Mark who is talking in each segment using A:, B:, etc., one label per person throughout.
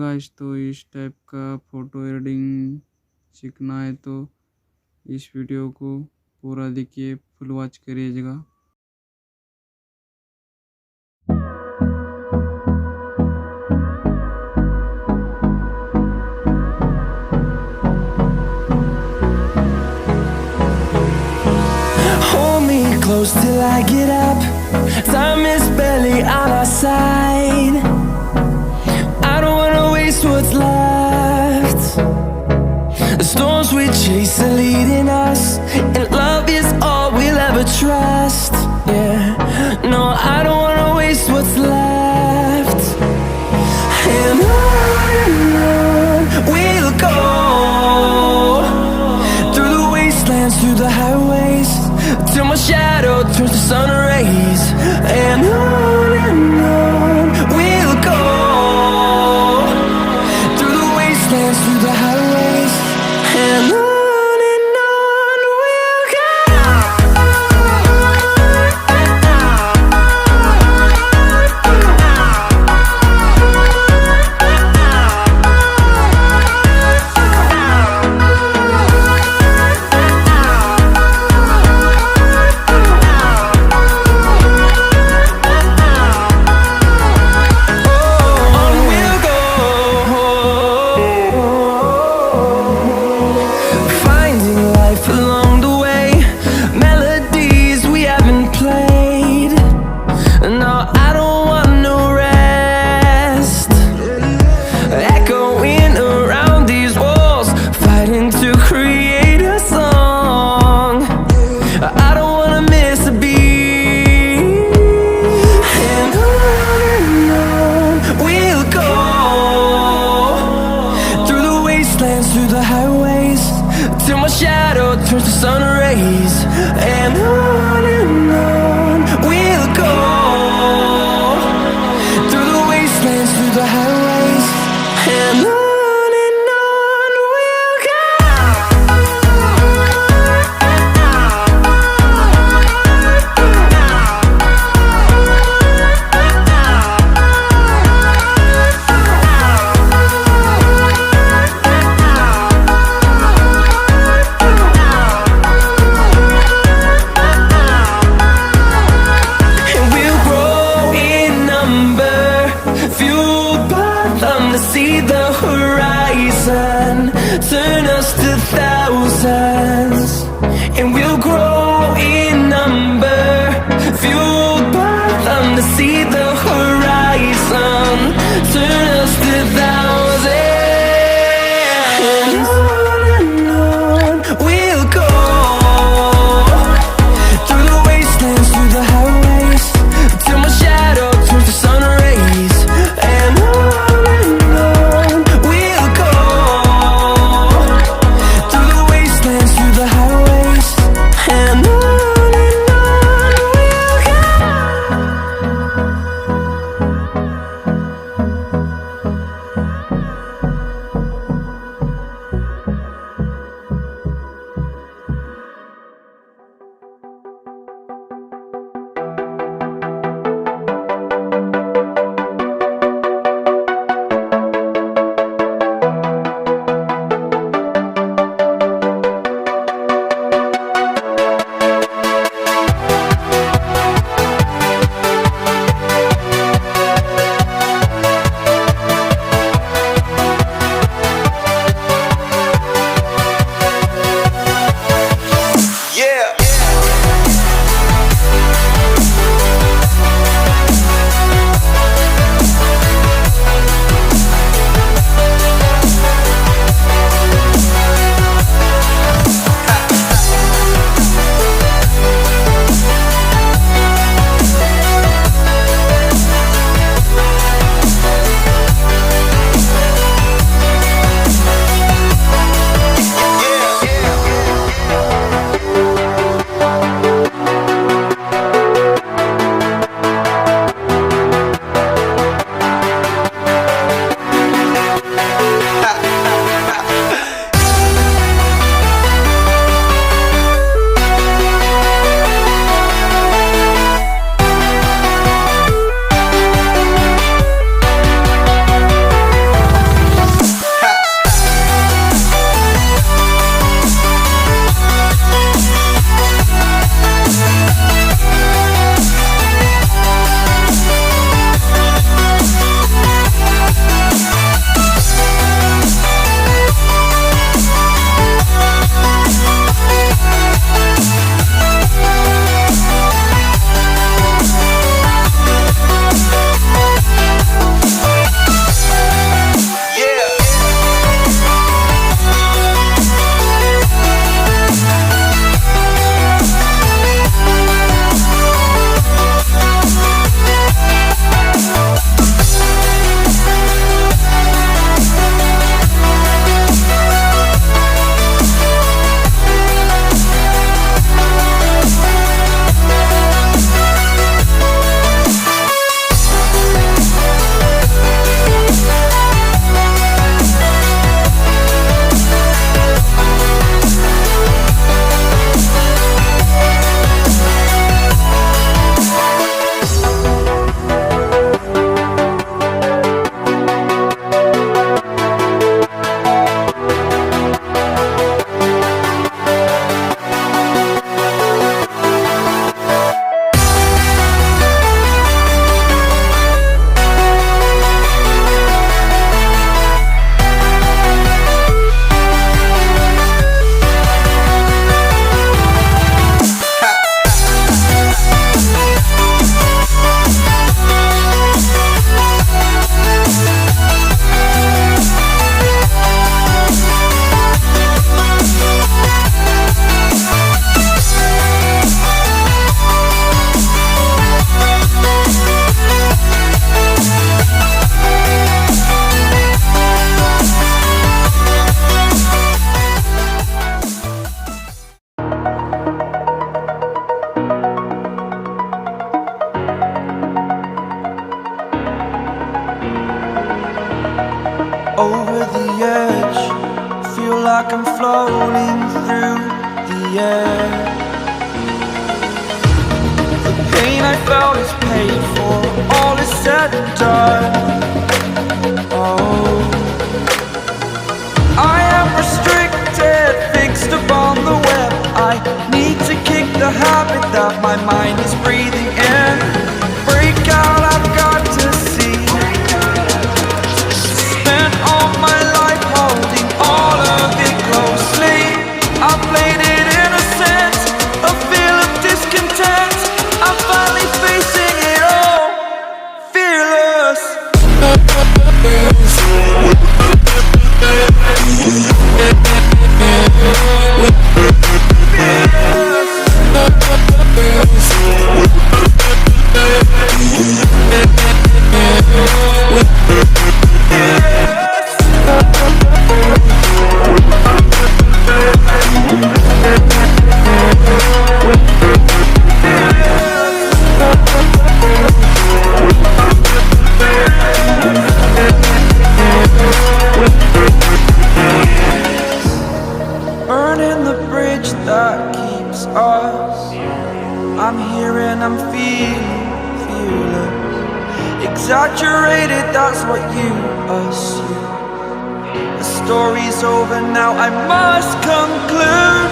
A: Guys, तो इस type का फ़ोटो एडिटिंग सीखना है तो इस वीडियो को पूरा देखिए, फुल वॉच करिएगा।
B: Hold me close till I get up. Time is barely on our side. I don't wanna waste what's left. The storms we chase are leading us, and love is all we'll ever trust. Yeah, no, I don't wanna waste what's left. And on we'll go, through the wastelands, through the highways, till my shadow turns to sun rays. And on we'll go, through the wastelands, through the highways, and on we'll go. Through the highways, till my shadow turns to sun rays. And on we'll go, through the wastelands, through the highways, and on we'll go. See the horizon, turn us to thousands, and we'll grow in number, fueled by them. To see the horizon, turn us to thousands, and on we'll go, through the wastelands, through the highways, till my shadow turns to sun rays. And through the highways, and on we'll go. over the edge. Feel like I'm floating through the air. The pain I felt is paid for, all is said and done. Oh, I am restricted, fixed upon the web. I need to kick the habit that my mind is breathing in. Break out, I've got to see. Spent all my life holding all of it closely. I played it innocent, a feel of discontent. I'm finally facing it all, fearless. Burning the bridge that keeps us. I'm here and I'm feeling fearless. Exaggerated, that's what you assume. The story's over now, I must conclude.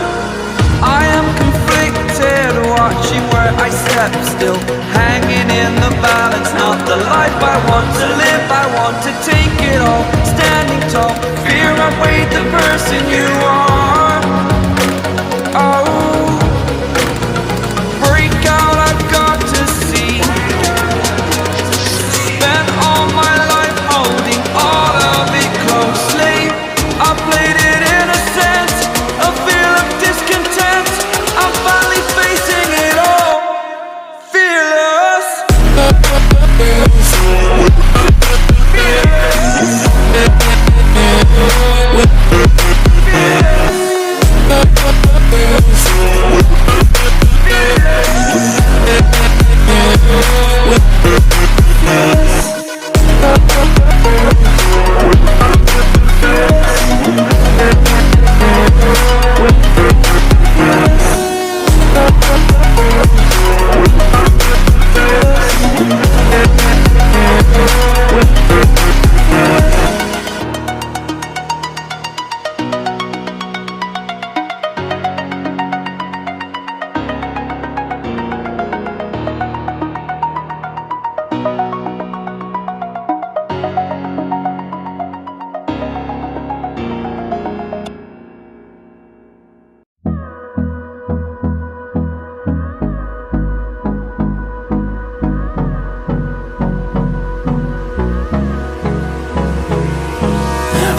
B: I am conflicted, watching where I step still, hanging in the balance. Not the life I want to live, I want to take it all. Standing tall, fear I've weighed the person you are. Oh, break out, I've got to see. Spent all my life holding all of it closely. I played it innocent, a feel of discontent. I'm finally facing it all, fearless.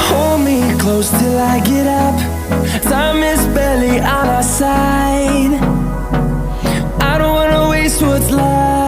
B: Hold me close till I get up. Time is barely on our side.